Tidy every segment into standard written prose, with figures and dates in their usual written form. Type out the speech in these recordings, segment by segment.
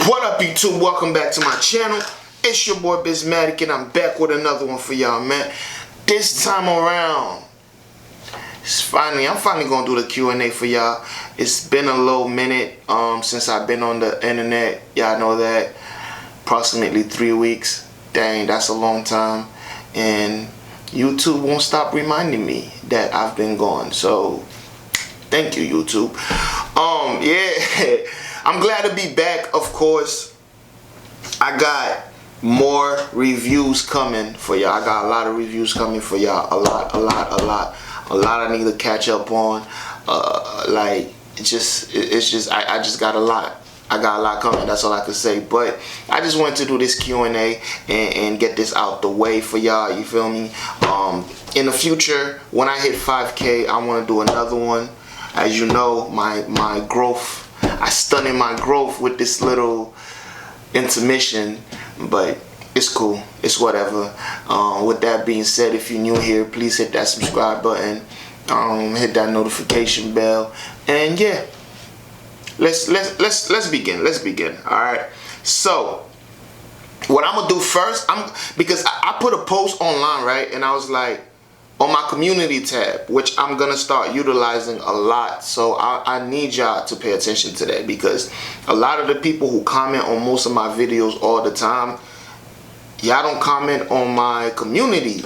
What up, YouTube? Welcome back to my channel. It's your boy BizMatik, and I'm back with another one for y'all, man. This time around, I'm finally gonna do the Q&A for y'all. It's been a little minute since I've been on the internet. Y'all know that. Approximately 3 weeks. Dang, that's a long time. And YouTube won't stop reminding me that I've been gone. So, thank you, YouTube. Yeah. I'm glad to be back, of course. I got more reviews coming for y'all. I got a lot of reviews coming for y'all. A lot I need to catch up on. I just got a lot. I got a lot coming, that's all I could say. But I just wanted to do this Q&A and get this out the way for y'all, you feel me? In the future, when I hit 5K, I want to do another one. As you know, my growth, I stunted my growth with this little intermission, but it's cool, it's whatever. With that being said, if you're new here, please hit that subscribe button, hit that notification bell, and yeah, let's begin. All right, so what I'm gonna do first, because I put a post online, right, and I was like, on my community tab, which I'm gonna start utilizing a lot. So I need y'all to pay attention to that, because a lot of the people who comment on most of my videos all the time, y'all don't comment on my community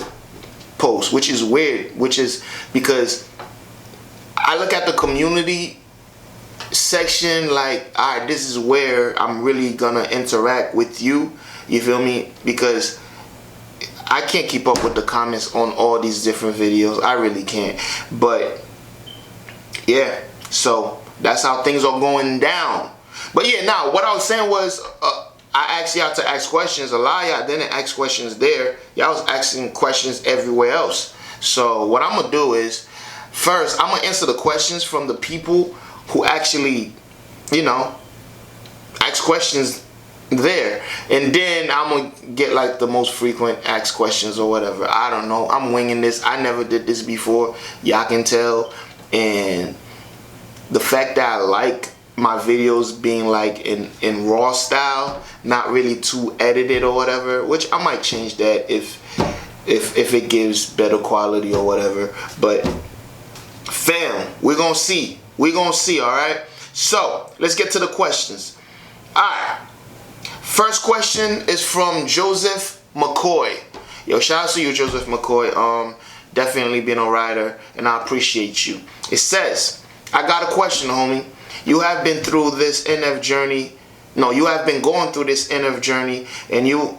posts, which is weird, which is because I look at the community section like, alright, this is where I'm really gonna interact with you feel me? Because I can't keep up with the comments on all these different videos. I really can't. But yeah, so that's how things are going down. But yeah, now what I was saying was, I asked y'all to ask questions. A lot of y'all didn't ask questions there. Y'all was asking questions everywhere else. So what I'm gonna do is, first I'm gonna answer the questions from the people who actually, you know, ask questions there, and then I'm gonna get like the most frequent asked questions or whatever. I don't know, I'm winging this. I never did this before, y'all can tell. And the fact that I like my videos being like in raw style, not really too edited or whatever, which I might change that if it gives better quality or whatever. But fam, we're gonna see, all right? So let's get to the questions. All right, first question is from Joseph McCoy. Yo, shout out to you, Joseph McCoy. Definitely been a rider, and I appreciate you. It says, I got a question, homie. You have been through this NF journey. No, you have been going through this NF journey, and you're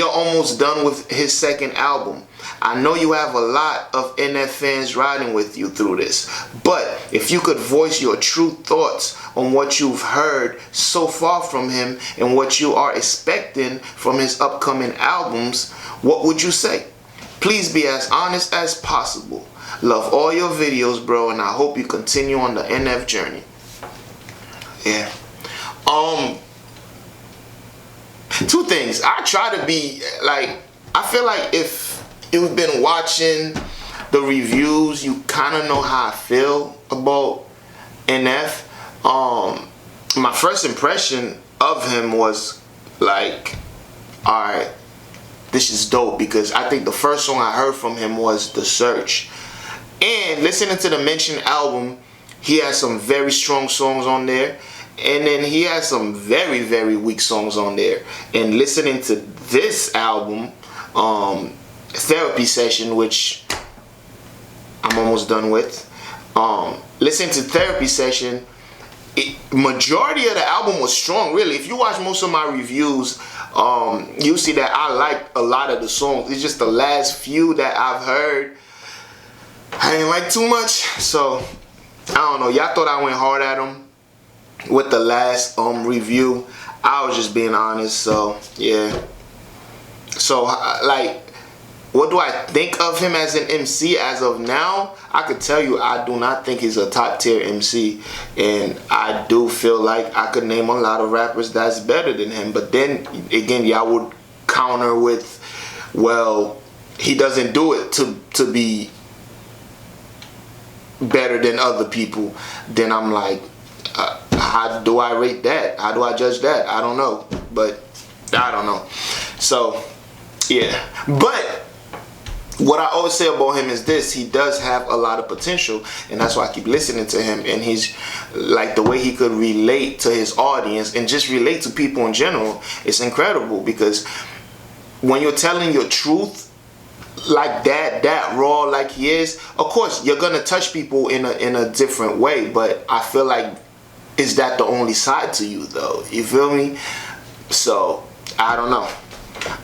almost done with his second album. I know you have a lot of NF fans riding with you through this, but if you could voice your true thoughts on what you've heard so far from him and what you are expecting from his upcoming albums, what would you say? Please be as honest as possible. Love all your videos, bro, and I hope you continue on the NF journey. Yeah. Two things. I try to be like, I feel like if you've been watching the reviews, you kind of know how I feel about NF. My first impression of him was like, alright, this is dope, because I think the first song I heard from him was The Search. And listening to the mentioned album, he has some very strong songs on there, and then he has some very, very weak songs on there. And listening to this album, Therapy Session, which I'm almost done with, listening to Therapy Session, majority of the album was strong, really. If you watch most of my reviews, you'll see that I like a lot of the songs. It's just the last few that I've heard I ain't like too much. So I don't know, y'all thought I went hard at him with the last review. I was just being honest. So yeah, so like, what do I think of him as an MC as of now? I could tell you I do not think he's a top tier MC, and I do feel like I could name a lot of rappers that's better than him. But then again, y'all would counter with, well, he doesn't do it to be better than other people. Then I'm like, how do I rate that? How do I judge that? I don't know. But I don't know. So yeah. But what I always say about him is this: he does have a lot of potential, and that's why I keep listening to him. And he's like, the way he could relate to his audience and just relate to people in general, it's incredible. Because when you're telling your truth like that raw, like he is, of course you're gonna touch people in a different way. But I feel like, is that the only side to you though? You feel me? So I don't know.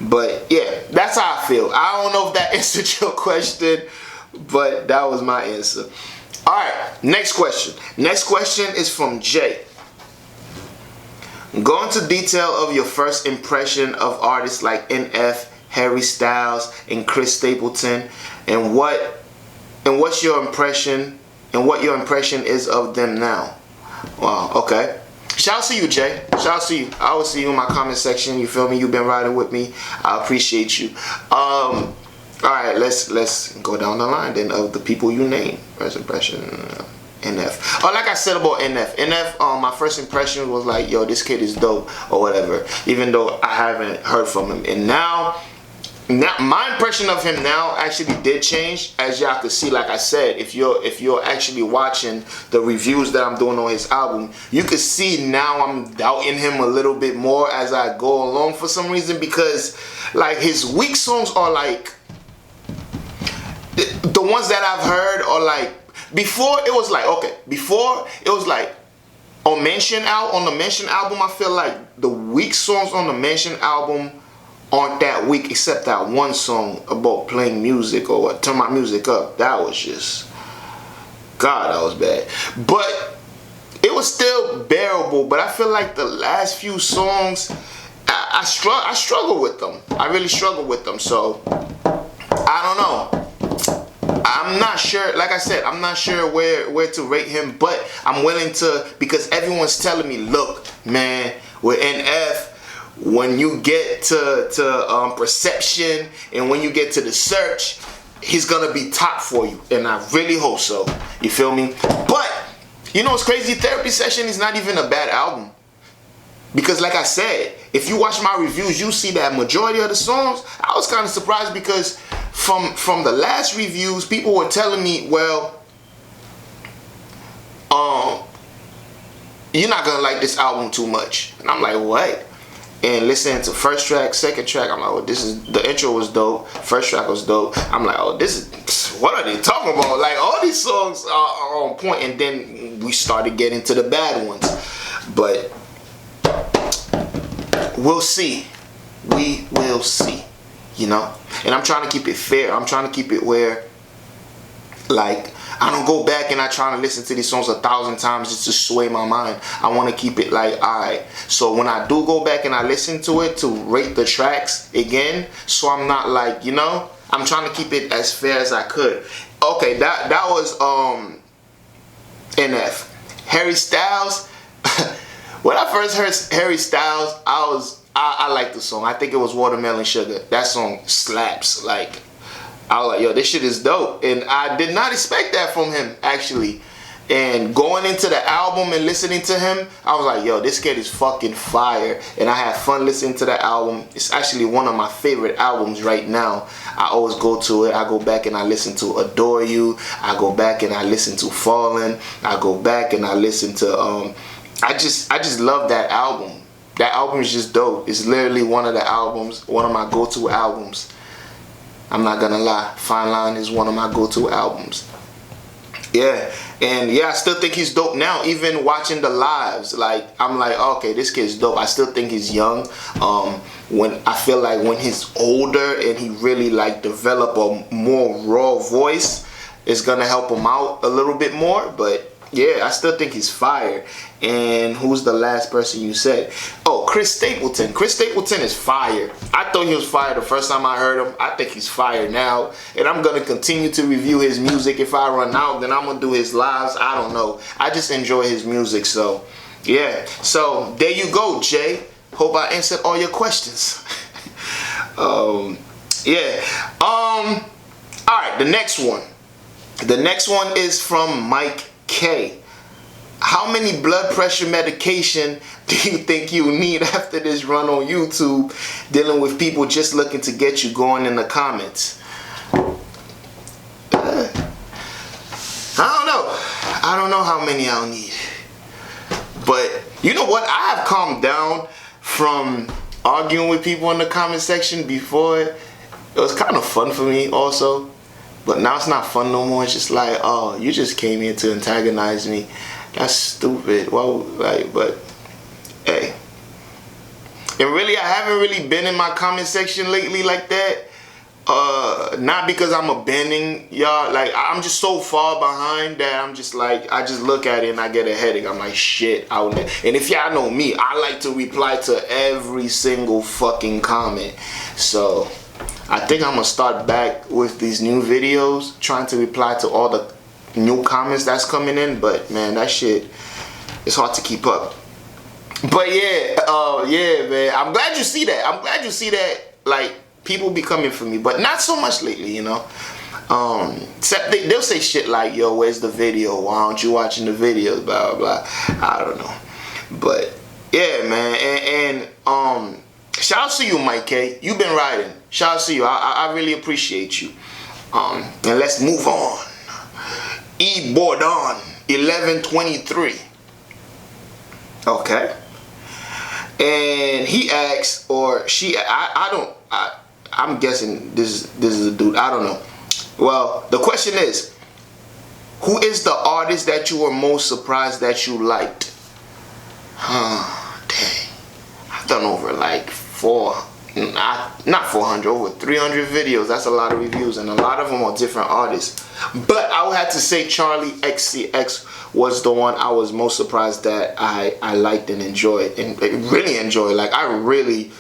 But yeah, that's how I feel. I don't know if that answered your question, but that was my answer. Alright, next question. Next question is from Jay. Go into detail of your first impression of artists like NF, Harry Styles, and Chris Stapleton, and what's your impression, and what your impression is of them now. Wow, okay. Shout out to you, Jay. Shout out to you. I always see you in my comment section. You feel me? You've been riding with me. I appreciate you. All right, let's go down the line then of the people you name. First impression, NF. Oh, like I said about NF, my first impression was like, yo, this kid is dope or whatever. Even though I haven't heard from him, and now my impression of him now actually did change, as y'all could see. Like I said, if you're actually watching the reviews that I'm doing on his album, you could see now I'm doubting him a little bit more as I go along for some reason, because like his weak songs are like the ones that I've heard are like, before it was like, okay, before it was like on the Mansion album, I feel like the weak songs on the Mansion album aren't that weak, except that one song about playing music or what, turn my music up. That was just, God, that was bad. But it was still bearable. But I feel like the last few songs, I struggle with them. I really struggle with them. So I don't know. I'm not sure. Like I said, I'm not sure where to rate him. But I'm willing to, because everyone's telling me, look, man, with NF, when you get to perception and when you get to the search, he's gonna be top for you, and I really hope so. You feel me? But you know what's crazy? Therapy Session is not even a bad album, because like I said, if you watch my reviews, you see that majority of the songs, I was kind of surprised, because from the last reviews, people were telling me, well, you're not gonna like this album too much, and I'm like, what? And listening to first track, second track, I'm like, oh, this is, the intro was dope, first track was dope. I'm like, oh, this is, what are they talking about? Like, all these songs are on point, and then we started getting to the bad ones. But we'll see. We will see, you know? And I'm trying to keep it fair. I'm trying to keep it where, like, I don't go back and I try to listen to these songs 1,000 times just to sway my mind. I want to keep it like, alright. So when I do go back and I listen to it, to rate the tracks again, so I'm not like, you know, I'm trying to keep it as fair as I could. Okay, that was NF. Harry Styles. When I first heard Harry Styles, I liked the song. I think it was Watermelon Sugar. That song slaps. Like, I was like, yo, this shit is dope. And I did not expect that from him, actually. And going into the album and listening to him, I was like, yo, this kid is fucking fire. And I had fun listening to the album. It's actually one of my favorite albums right now. I always go to it. I go back and I listen to Adore You. I go back and I listen to Fallen. I go back and I listen to, I just love that album. That album is just dope. It's literally one of the albums, one of my go-to albums. I'm not gonna lie, Fine Line is one of my go-to albums. Yeah, and yeah, I still think he's dope now. Even watching the lives, like, I'm like, okay, this kid's dope. I still think he's young. When I feel like when he's older and he really like develop a more raw voice, it's gonna help him out a little bit more. But yeah, I still think he's fire. And who's the last person you said? Oh, Chris Stapleton. Chris Stapleton is fire. I thought he was fire the first time I heard him. I think he's fire now. And I'm going to continue to review his music. If I run out, then I'm going to do his lives. I don't know. I just enjoy his music. So, yeah. So, there you go, Jay. Hope I answered all your questions. Yeah. Alright, the next one. The next one is from Mike K. how many blood pressure medication do you think you need after this run on YouTube dealing with people just looking to get you going in the comments? I don't know how many I'll need. But you know what? I have calmed down from arguing with people in the comment section before. It was kind of fun for me also. But now it's not fun no more. It's just like, oh, you just came here to antagonize me. That's stupid. Well, like, but hey. And really, I haven't really been in my comment section lately like that. Not because I'm abandoning y'all. Like, I'm just so far behind that I'm just like, I just look at it and I get a headache. I'm like, shit. And if y'all know me, I like to reply to every single fucking comment. So I think I'm gonna start back with these new videos, trying to reply to all the new comments that's coming in. But man, that shit, it's hard to keep up. But yeah, yeah, man. I'm glad you see that. I'm glad you see that. Like, people be coming for me, but not so much lately, you know. Except they'll say shit like, yo, where's the video? Why aren't you watching the videos? Blah, blah, blah. I don't know. But yeah, man. And shout out to you, Mike K. You've been riding. Shout out to you. I really appreciate you. And let's move on. E. Bordon, 1123. Okay. And he asks, or she, I'm guessing this is a dude. I don't know. Well, the question is, who is the artist that you were most surprised that you liked? Dang. I've done over like not 400, over 300 videos. That's a lot of reviews, and a lot of them are different artists. But I would have to say Charli XCX was the one I was most surprised that I liked and enjoyed, and really enjoyed. Like, I really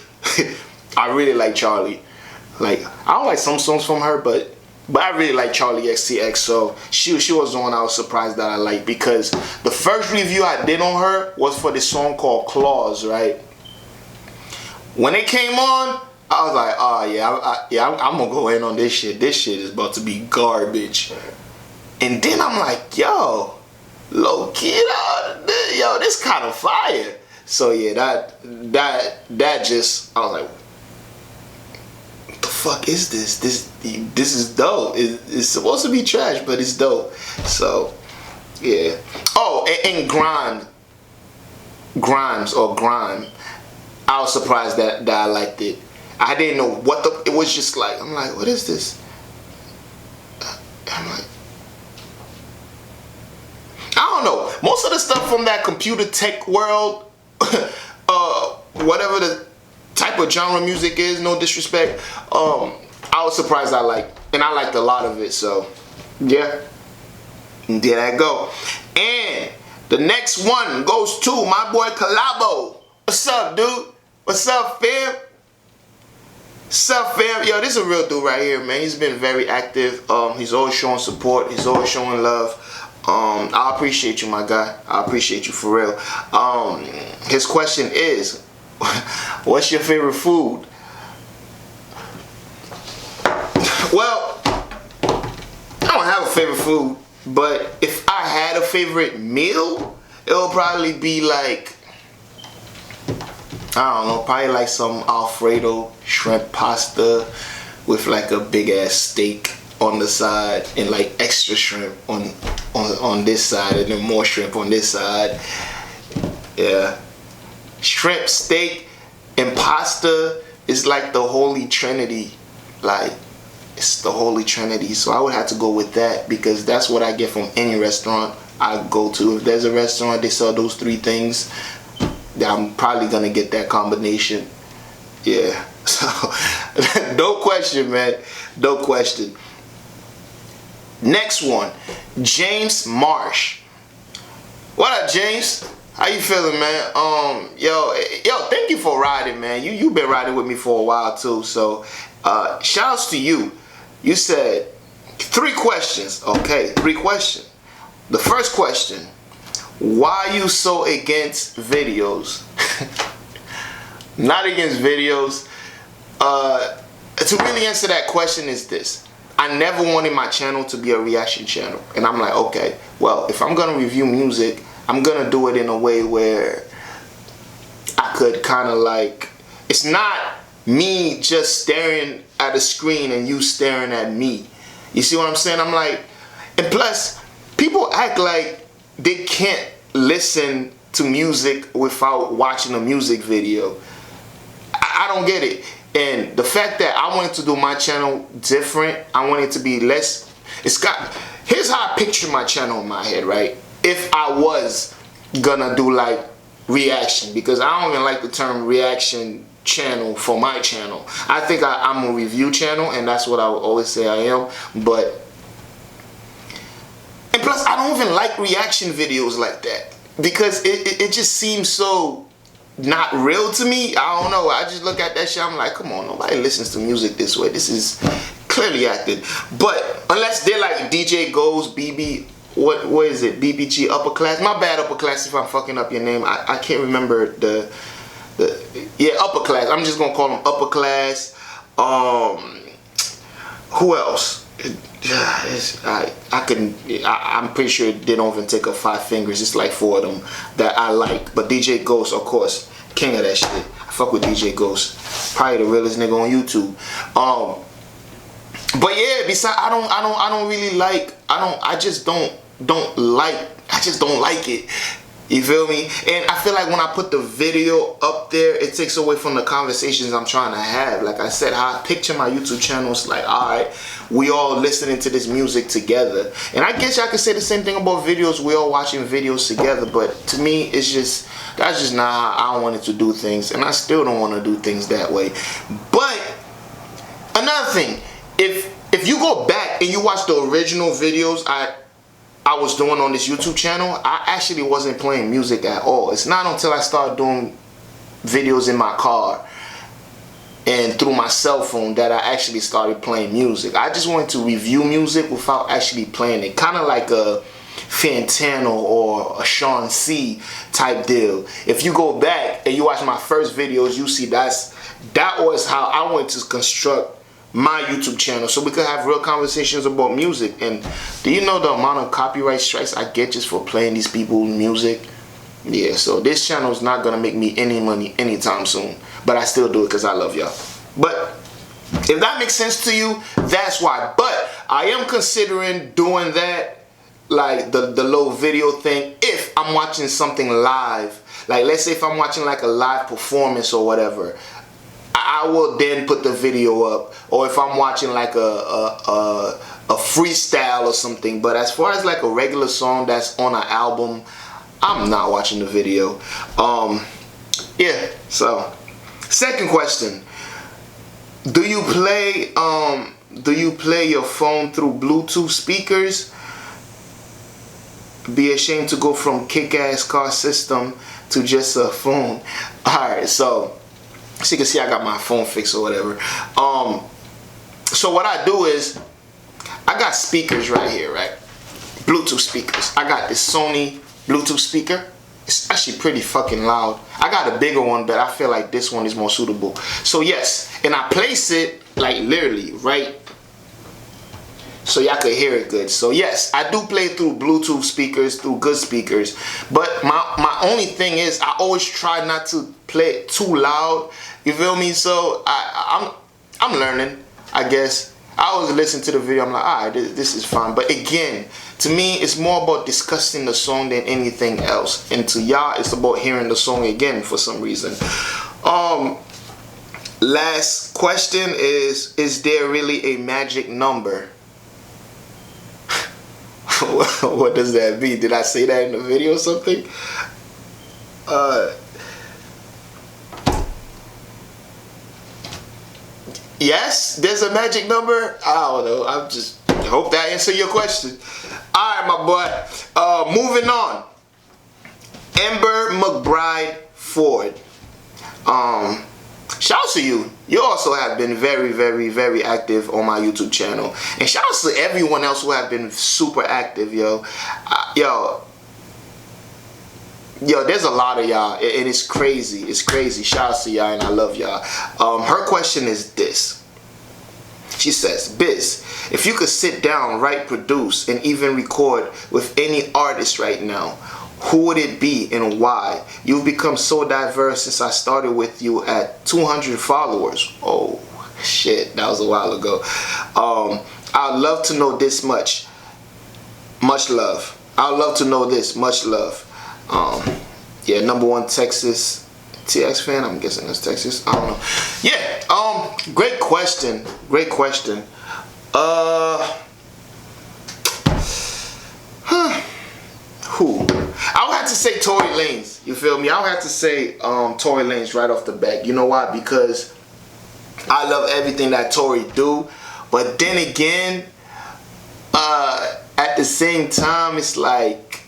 like Charli. Like, I don't like some songs from her, but I really like Charli XCX. So she was the one I was surprised that I liked, because the first review I did on her was for this song called Claws, right? When it came on, I was like, oh yeah, I'm gonna go in on this shit. This shit is about to be garbage. And then I'm like, yo, low key, yo, this kind of fire. So yeah, that just, I was like, what the fuck is this? This is dope. It's supposed to be trash, but it's dope. So yeah. Oh, and Grimes, I was surprised that I liked it. I didn't know what it was. Just like, I'm like, what is this? I'm like, I don't know. Most of the stuff from that computer tech world, whatever the type of genre music is, no disrespect, I was surprised I liked, and I liked a lot of it. So yeah, there I go. And the next one goes to my boy Collabo. What's up, dude? What's up, fam? What's up, fam? Yo, this is a real dude right here, man. He's been very active. He's always showing support. He's always showing love. I appreciate you, my guy. I appreciate you for real. His question is, what's your favorite food? Well, I don't have a favorite food, but if I had a favorite meal, it would probably be like, I don't know, probably like some Alfredo shrimp pasta with like a big ass steak on the side, and like extra shrimp on this side, and then more shrimp on this side. Yeah, shrimp, steak, and pasta is like the holy trinity. Like, it's the holy trinity. So I would have to go with that, because that's what I get from any restaurant I go to. If there's a restaurant they sell those three things, I'm probably gonna get that combination. Yeah. So no question, man. No question. Next one, James Marsh. What up, James? How you feeling, man? Yo, thank you for riding, man. You've been riding with me for a while too. So shout outs to you. You said 3 questions. Okay, 3 questions. The first question, why are you so against videos? Not against videos. To really answer that question is this. I never wanted my channel to be a reaction channel. And I'm like, okay, well, if I'm gonna review music, I'm gonna do it in a way where I could kind of like, it's not me just staring at a screen and you staring at me. You see what I'm saying? I'm like, and plus, people act like they can't listen to music without watching a music video. I don't get it. And the fact that I wanted to do my channel different, I want it to be less, here's how I picture my channel in my head, right? If I was gonna do like reaction, because I don't even like the term reaction channel for my channel. I think I'm a review channel, and that's what I would always say I am. But, and plus I don't even like reaction videos like that, because it just seems so not real to me. I don't know, I just look at that shit, I'm like, come on, nobody listens to music this way. This is clearly acted. But unless they're like DJ Goes, BB, what is it, BBG Upper Class, my bad Upper Class if I'm fucking up your name. I can't remember yeah, Upper Class, I'm just gonna call them Upper Class. Who else? I'm pretty sure they don't even take up 5 fingers. It's like 4 of them that I like. But DJ Ghost, of course, king of that shit. I fuck with DJ Ghost, probably the realest nigga on YouTube. But yeah, besides, I don't really like, I just don't like it. You feel me? And I feel like when I put the video up there, it takes away from the conversations I'm trying to have. Like I said, how I picture my YouTube channel, it's like, alright, we all listening to this music together. And I guess I could say the same thing about videos. We all watching videos together. But to me, it's just, that's just not how I wanted to do things. And I still don't want to do things that way. But another thing, if you go back and you watch the original videos I was doing on this YouTube channel, I actually wasn't playing music at all. It's not until I started doing videos in my car and through my cell phone that I actually started playing music. I just wanted to review music without actually playing it. Kind of like a Fantano or a Sean C type deal. If you go back and you watch my first videos, you see that was how I wanted to construct my YouTube channel, so we could have real conversations about music. And do you know the amount of copyright strikes I get just for playing these people's music? Yeah, so this channel is not gonna make me any money anytime soon, but I still do it because I love y'all. But if that makes sense to you, that's why. But I am considering doing that, like the little video thing, if I'm watching something live. Like let's say if I'm watching like a live performance or whatever, I will then put the video up. Or if I'm watching like a freestyle or something. But as far as like a regular song that's on an album, I'm not watching the video. Yeah, so second question. Do you play your phone through Bluetooth speakers? Be ashamed to go from kick-ass car system to just a phone. Alright, so you can see I got my phone fixed or whatever. So what I do is, I got speakers right here, right? Bluetooth speakers. I got this Sony Bluetooth speaker. It's actually pretty fucking loud. I got a bigger one, but I feel like this one is more suitable. So yes, and I place it like literally right so y'all could hear it good. So yes, I do play through Bluetooth speakers, through good speakers. But my only thing is, I always try not to play it too loud. You feel me? So I'm learning, I guess. I always listen to the video, I'm like, alright, this is fine. But again, to me, it's more about discussing the song than anything else. And to y'all, it's about hearing the song again for some reason. Last question is there really a magic number? What does that mean? Did I say that in the video or something? Yes, there's a magic number. I don't know. I hope that answered your question. Alright, my boy. Moving on. Amber McBride Ford. Shout out to you. You also have been very, very, very active on my YouTube channel. And shout out to everyone else who have been super active, yo. Yo, there's a lot of y'all, and it's crazy. It's crazy. Shout out to y'all, and I love y'all. Her question is this. She says, Biz, if you could sit down, write, produce, and even record with any artist right now, who would it be and why? You've become so diverse since I started with you at 200 followers. Oh, shit, that was a while ago. I'd love to know this much. Much love. I'd love to know this. Much love. Yeah, #1 Texas TX fan. I'm guessing that's Texas. I don't know. Yeah. Great question. Great question. Who? I would have to say Tory Lanez. You feel me? I would have to say Tory Lanez right off the bat. You know why? Because I love everything that Tory do, but then again, at the same time, it's like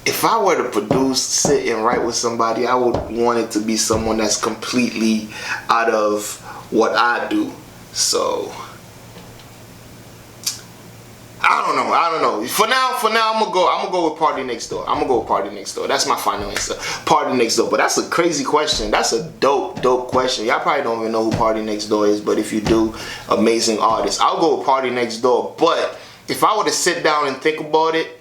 if I were to produce, sit and write with somebody, I would want it to be someone that's completely out of what I do. So I don't know. For now, I'm gonna go with Party Next Door. That's my final answer. Party Next Door. But that's a crazy question. That's a dope question. Y'all probably don't even know who Party Next Door is, but if you do, amazing artist. I'll go with Party Next Door. But if I were to sit down and think about it,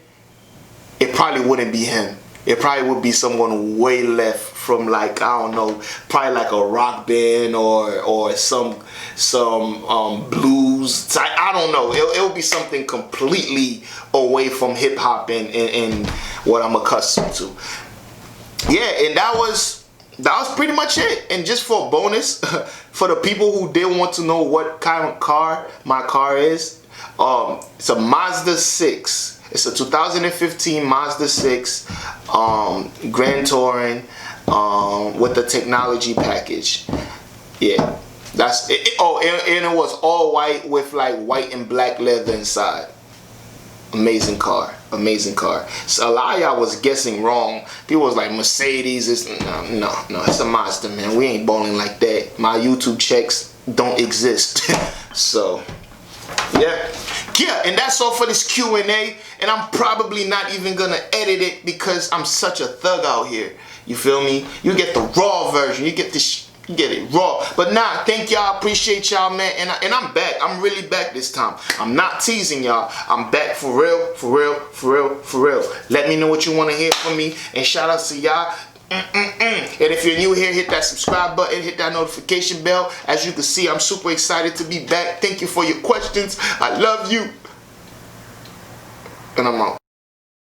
it probably wouldn't be him. It probably would be someone way left from, like, I don't know, probably like a rock band or some blues. I don't know. It would be something completely away from hip hop and what I'm accustomed to. Yeah, and that was pretty much it. And just for a bonus, for the people who did want to know what kind of car my car is, it's a Mazda 6. It's a 2015 Mazda 6 Grand Touring with the technology package. Yeah, that's it. Oh, and it was all white with like white and black leather inside. Amazing car, amazing car. So a lot of y'all was guessing wrong. People was like, Mercedes is no, it's a Mazda, man. We ain't balling like that. My YouTube checks don't exist. So yeah, and that's all for this Q&A. And I'm probably not even gonna edit it because I'm such a thug out here. You feel me? You get the raw version. You get it raw. But nah, thank y'all. Appreciate y'all, man. And I'm back. I'm really back this time. I'm not teasing y'all. I'm back for real, for real, for real, for real. Let me know what you want to hear from me. And shout out to y'all. And if you're new here, hit that subscribe button, hit that notification bell. As you can see, I'm super excited to be back. Thank you for your questions. I love you. And I'm out.